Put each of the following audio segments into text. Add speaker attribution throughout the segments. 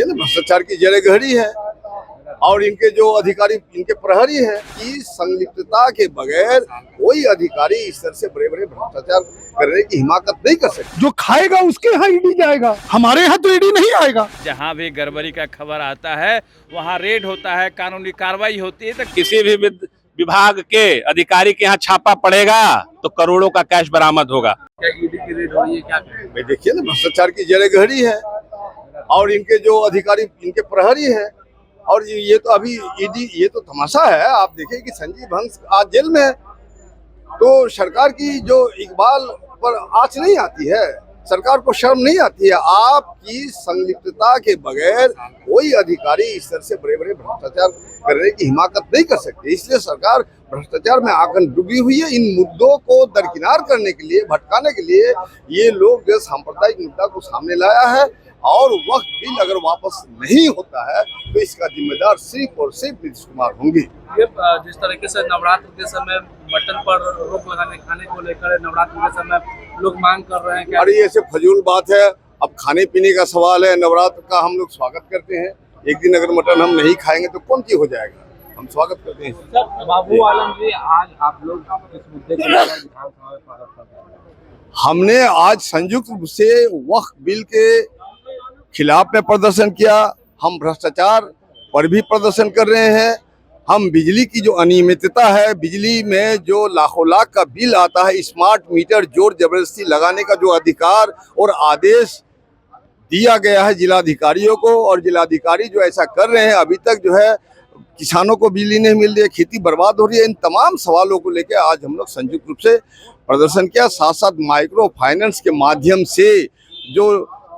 Speaker 1: देखिए ना, भ्रष्टाचार की जड़ गहरी है और इनके जो अधिकारी, इनके प्रहरी हैं कि संलिप्तता के बगैर कोई अधिकारी इस तरह से बड़े बड़े भ्रष्टाचार करने की हिमाकत नहीं कर सकते।
Speaker 2: जो खाएगा उसके यहाँ ईडी जाएगा, हमारे यहाँ तो ईडी नहीं आएगा।
Speaker 3: जहाँ भी गड़बड़ी का खबर आता है वहाँ रेड होता है, कानूनी कार्रवाई होती है। तो
Speaker 4: किसी भी विभाग के अधिकारी के यहाँ छापा पड़ेगा तो करोड़ों का कैश बरामद होगा।
Speaker 3: क्या ईडी की रेड हो रही है? क्या
Speaker 1: भाई देखिए ना, भ्रष्टाचार की जड़ गहरी है और इनके जो अधिकारी, इनके प्रहरी हैं और ये तो अभी ईडी, ये तो तमाशा है। आप देखिए कि संजीव हंस आज जेल में है, तो सरकार की जो इकबाल पर आंच नहीं आती है, सरकार को शर्म नहीं आती है। आपकी संलिप्तता के बगैर कोई अधिकारी इस तरह से बड़े बड़े भ्रष्टाचार करने की हिमाकत नहीं कर सकती। इसलिए सरकार भ्रष्टाचार में आकर डूबी हुई है। इन मुद्दों को दरकिनार करने के लिए, भटकाने के लिए ये लोग जो सांप्रदायिक मुद्दा को सामने लाया है और वक्त बिल अगर वापस नहीं होता है तो इसका जिम्मेदार सिर्फ और सिर्फ नीतीश कुमार होंगे।
Speaker 5: ये जिस तरीके से नवरात्र के समय मटन पर रोक लगाने खाने को लेकर नवरात्र के समय लोग मांग कर रहे हैं कि
Speaker 1: अरे ये सब फजूल बात है। अब खाने पीने का सवाल है, नवरात्र का हम लोग स्वागत करते हैं। एक दिन अगर मटन हम नहीं खाएंगे तो कौन चीज हो जाएगा, हम स्वागत करते हैं।
Speaker 5: सर, बाबू आलम जी, आज आप लोग इस मुद्दे को विधानसभा में प्रकट कर रहे हैं।
Speaker 1: हमने आज संयुक्त रूप से वक्फ बिल के खिलाफ में प्रदर्शन किया। हम भ्रष्टाचार पर भी प्रदर्शन कर रहे हैं। हम बिजली की जो अनियमितता है, बिजली में जो लाखों लाख का बिल आता है, स्मार्ट मीटर जोर जबरदस्ती लगाने का जो अधिकार और आदेश दिया गया है जिलाधिकारियों को, और जिलाधिकारी जो ऐसा कर रहे हैं, अभी तक जो है किसानों को बिजली नहीं मिल रही है, खेती बर्बाद हो रही है। इन तमाम सवालों को लेकर आज हम लोग संयुक्त रूप से प्रदर्शन किया। साथ साथ माइक्रो फाइनेंस के माध्यम से जो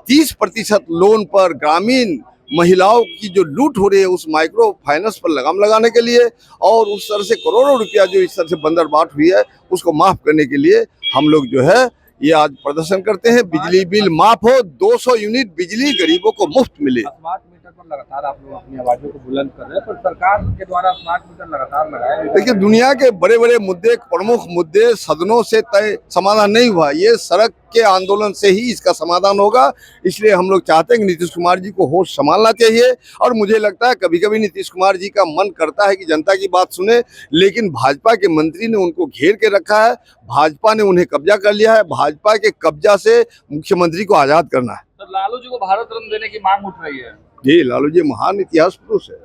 Speaker 1: 30% लोन पर ग्रामीण महिलाओं की जो लूट हो रही है, उस माइक्रो फाइनेंस पर लगाम लगाने के लिए और उस तरह से करोड़ों रुपया जो इस तरह से बंदरबाट हुई है उसको माफ करने के लिए हम लोग जो है ये आज प्रदर्शन करते हैं। बिजली बिल माफ हो, 200 यूनिट बिजली गरीबों को मुफ्त मिले।
Speaker 5: स्मार्ट मीटर पर लगातार आप लोग अपनी आवाजों को बुलंद कर रहे हैं, पर सरकार के द्वारा स्मार्ट मीटर लगातार लगाए।
Speaker 1: देखिए, दुनिया के बड़े बड़े मुद्दे, प्रमुख मुद्दे सदनों से तय समाधान नहीं हुआ, ये सड़क के आंदोलन से ही इसका समाधान होगा। इसलिए हम लोग चाहते हैं कि नीतीश कुमार जी को होश संभालना चाहिए। और मुझे लगता है कभी कभी नीतीश कुमार जी का मन करता है कि जनता की बात सुने, लेकिन भाजपा के मंत्री ने उनको घेर के रखा है, भाजपा ने उन्हें कब्जा कर लिया है। भाजपा के कब्जा से मुख्यमंत्री को आजाद करना है।
Speaker 5: तो लालू जी को भारत रत्न देने की मांग उठ रही है।
Speaker 1: जी, लालू जी महान इतिहास पुरुष है।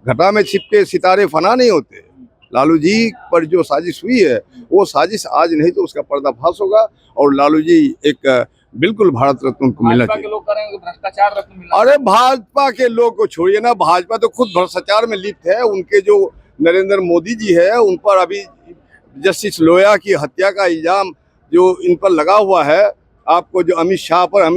Speaker 1: घटा में छिप के सितारे फना नहीं होते। लालू जी पर जो साजिश हुई है वो साजिश आज नहीं तो उसका पर्दाफाश होगा और लालू जी एक बिल्कुल भारत रत्न उनको मिलना चाहिए।
Speaker 5: लोग करेंगे भ्रष्टाचार रत्न मिला।
Speaker 1: अरे भाजपा के लोग को छोड़िए ना, भाजपा तो खुद भ्रष्टाचार में लिप्त है। उनके जो नरेंद्र मोदी जी है उन पर अभी जस्टिस लोया की हत्या का इल्जाम जो इन पर लगा हुआ है, आपको जो अमित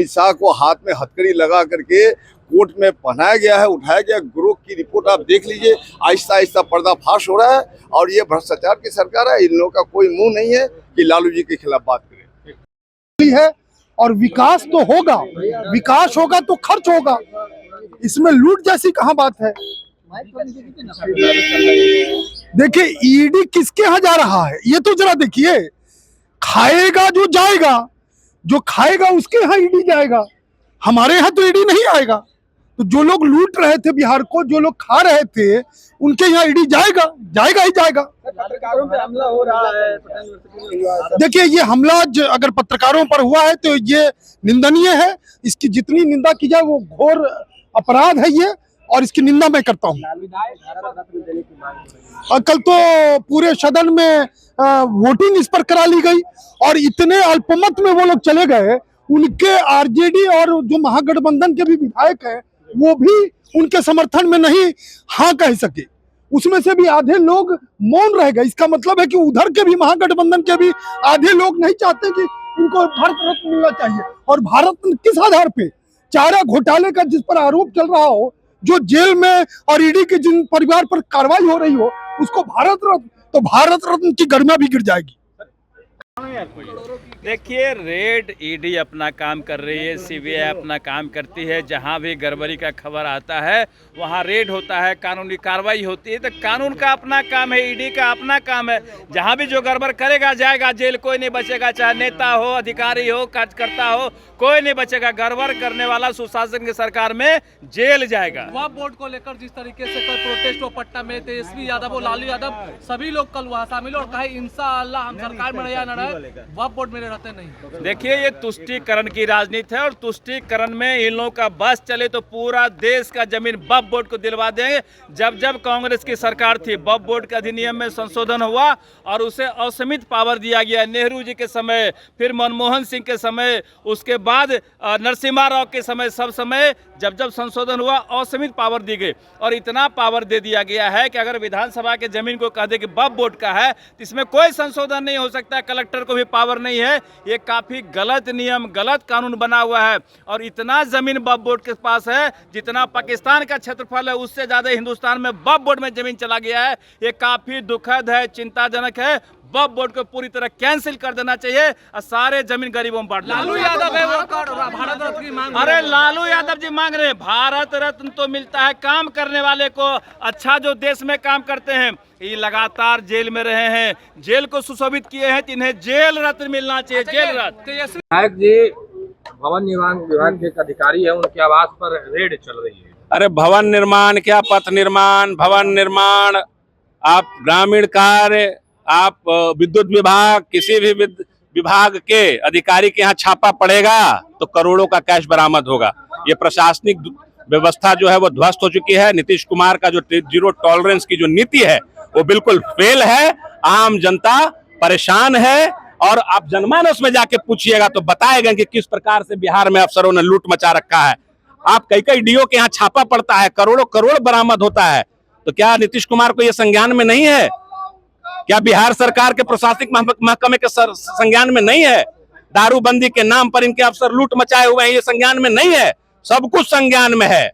Speaker 1: शाह को हाथ में हथकड़ी लगा करके कोर्ट में पहनाया गया है, उठाया गया। गिरोह की रिपोर्ट आप देख लीजिए, आहिस्ता आहिस्ता पर्दाफाश हो रहा है और ये भ्रष्टाचार की सरकार है। इन लोगों का कोई मुंह नहीं है कि लालू जी के खिलाफ बात करें।
Speaker 2: है और विकास तो होगा, विकास होगा तो खर्च होगा, इसमें लूट जैसी कहाँ बात है। देखिए, ईडी किसके यहाँ जा रहा है ये तो जरा देखिए। खाएगा जो जाएगा, जो खाएगा उसके यहाँ ईडी जाएगा, हमारे यहाँ तो ईडी नहीं आएगा। तो जो लोग लूट रहे थे बिहार को, जो लोग खा रहे थे, उनके यहाँ ईडी जाएगा, जाएगा ही जाएगा।
Speaker 5: पत्रकारों पे हमला हो रहा है।
Speaker 2: देखिए, ये हमला अगर पत्रकारों पर हुआ है तो ये निंदनीय है। इसकी जितनी निंदा की जाए वो घोर अपराध है ये, और इसकी निंदा मैं करता हूँ। और कल तो पूरे सदन में वोटिंग इस पर करा ली गई और इतने अल्पमत में वो लोग चले गए, उनके आरजेडी और जो महागठबंधन के भी विधायक हैं वो भी उनके समर्थन में नहीं हाँ कह सके। उसमें से भी आधे लोग मौन रह गए। इसका मतलब है कि उधर के भी महागठबंधन के भी आधे लोग नहीं चाहते कि इनको भारत रत्न मिलना चाहिए। और भारत रत्न किस आधार पे? चारा घोटाले का जिस पर आरोप चल रहा हो, जो जेल में और ईडी के जिन परिवार पर कार्रवाई हो रही हो, उसको भारत रत्न, तो भारत रत्न की गरिमा भी गिर जाएगी।
Speaker 3: देखिए, रेड ईडी अपना काम कर रही है, सीबीआई अपना काम करती है। जहां भी गड़बड़ी का खबर आता है वहां रेड होता है, कानूनी कार्रवाई होती है। तो कानून का अपना काम है, ईडी का अपना काम है। जहां भी जो गड़बड़ करेगा जाएगा जेल, कोई नहीं बचेगा, चाहे नेता हो, अधिकारी हो, कार्यकर्ता हो, कोई नहीं बचेगा। गड़बड़ करने वाला सुशासन की सरकार में जेल जाएगा।
Speaker 5: वक्फ बोर्ड को लेकर जिस तरीके से कल प्रोटेस्ट हुआ पटना में, तेजस्वी यादव और लालू यादव सभी लोग कल वहाँ शामिल और कहे इंशाअल्लाह हम सरकार में रहे या न रहे, वक्फ बोर्ड में रहते नहीं।
Speaker 3: देखिए, ये तुष्टीकरण की राजनीति है और तुष्टीकरण में इन लोगों का बस चले तो पूरा देश का जमीन वक्फ बोर्ड को दिलवा देंगे। जब जब कांग्रेस की सरकार थी, वक्फ बोर्ड के अधिनियम में संशोधन हुआ और उसे असीमित पावर दिया गया। नेहरू जी के समय, फिर मनमोहन सिंह के समय, उसके बाद नरसिम्हा राव के समय, सब समय जब जब संशोधन हुआ असीमित पावर दी गई। और इतना पावर दे दिया गया है कि अगर विधानसभा के जमीन को कह दे कि वक्फ बोर्ड का है तो इसमें कोई संशोधन नहीं हो सकता। कलेक्टर को भी पावर नहीं है। ये काफी गलत नियम, गलत कानून बना हुआ है। और इतना जमीन वक्फ बोर्ड के पास है जितना पाकिस्तान का क्षेत्रफल है, उससे ज्यादा हिंदुस्तान में वक्फ बोर्ड में जमीन चला गया है। ये काफी दुखद है, चिंताजनक है। वक्फ बोर्ड को पूरी तरह कैंसिल कर देना चाहिए और सारे जमीन गरीबों में बांट।
Speaker 5: लालू यादव है वो भारत रत्न की मांग।
Speaker 3: अरे लालू यादव जी मांग रहे हैं भारत रत्न, तो मिलता है काम करने वाले को। अच्छा, जो देश में काम करते हैं ये लगातार जेल में रहे हैं, जेल को सुशोभित किए हैं, इन्हें जेल रत्न मिलना चाहिए, जेल रत्न।
Speaker 5: विधायक जी भवन निर्माण विभाग के एक अधिकारी है, उनके आवास पर रेड चल रही है।
Speaker 4: अरे भवन निर्माण क्या, पथ निर्माण, भवन निर्माण, आप ग्रामीण कार्य, आप विद्युत विभाग, किसी भी विभाग के अधिकारी के यहाँ छापा पड़ेगा तो करोड़ों का कैश बरामद होगा। ये प्रशासनिक व्यवस्था जो है वो ध्वस्त हो चुकी है। नीतीश कुमार का जो जीरो टॉलरेंस की जो नीति है वो बिल्कुल फेल है। आम जनता परेशान है और आप जनमानस में जाके पूछिएगा तो बताएगा कि किस प्रकार से बिहार में अफसरों ने लूट मचा रखा है। आप कई डीओ के यहाँ छापा पड़ता है, करोड़ों करोड़ बरामद होता है। तो क्या नीतीश कुमार को ये संज्ञान में नहीं है? क्या बिहार सरकार के प्रशासनिक महकमे के संज्ञान में नहीं है? दारूबंदी के नाम पर इनके अफसर लूट मचाए हुए हैं, ये संज्ञान में नहीं है? सब कुछ संज्ञान में है।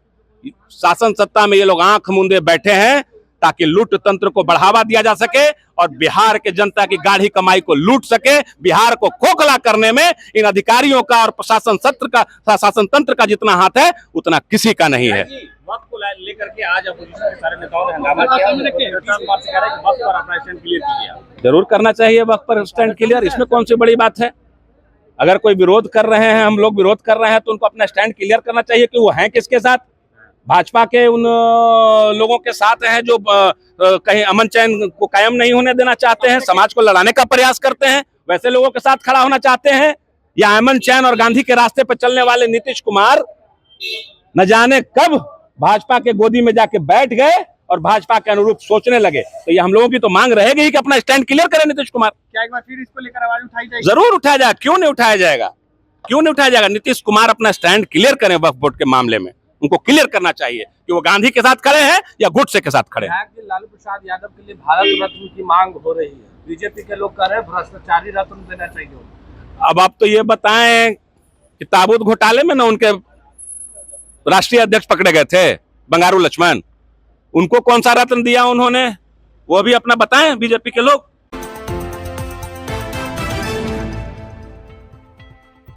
Speaker 4: शासन सत्ता में ये लोग आंख मूंदे बैठे हैं ताकि लूट तंत्र को बढ़ावा दिया जा सके और बिहार के जनता की गाढ़ी कमाई को लूट सके। बिहार को खोखला करने में इन अधिकारियों का और शासन तंत्र का जितना हाथ है उतना किसी का नहीं है।
Speaker 3: वक्त को लेकर के आज अपोजिशन के सारे नेताओं ने हंगामा किया, वक्त पर अपना स्टैंड क्लियर किया।
Speaker 4: जरूर करना चाहिए वक्त पर स्टैंड क्लियर, इसमें कौन सी बड़ी बात है? अगर कोई विरोध कर रहे हैं, हम लोग विरोध कर रहे हैं तो उनको अपना स्टैंड क्लियर करना चाहिए कि वो हैं किसके साथ। भाजपा के उन लोगों के साथ हैं जो कहीं अमन चैन को कायम नहीं होने देना चाहते हैं, समाज को लड़ाने का प्रयास करते हैं, वैसे लोगों के साथ खड़ा होना चाहते हैं, या अमन चैन और गांधी के रास्ते पर चलने वाले नीतीश कुमार न जाने कब भाजपा के गोदी में जाके बैठ गए और भाजपा के अनुरूप सोचने लगे। तो ये हम लोगों की तो मांग रहेगी कि अपना स्टैंड क्लियर करें नीतीश कुमार।
Speaker 3: क्या एक बार फिर इसको लेकर आवाज उठाई जाएगी?
Speaker 4: जरूर उठाया जाएगा, क्यों नहीं उठाया जाएगा, क्यों नहीं उठाया जाएगा। नीतीश कुमार अपना स्टैंड क्लियर करें वक्फ बोर्ड के मामले में। उनको क्लियर करना चाहिए कि वो गांधी के साथ खड़े हैं या गुटसे के साथ खड़े हैं।
Speaker 5: लालू प्रसाद यादव के लिए भारत रत्न की मांग हो रही है, बीजेपी के लोग कह रहे हैं भ्रष्टाचारी रत्न देना चाहिए।
Speaker 4: अब आप तो ये बताएं कि ताबूत घोटाले में ना उनके राष्ट्रीय अध्यक्ष पकड़े गए थे, बंगारू लक्ष्मण, उनको कौन सा रत्न दिया उन्होंने, वो भी अपना बताएं बीजेपी के लोग।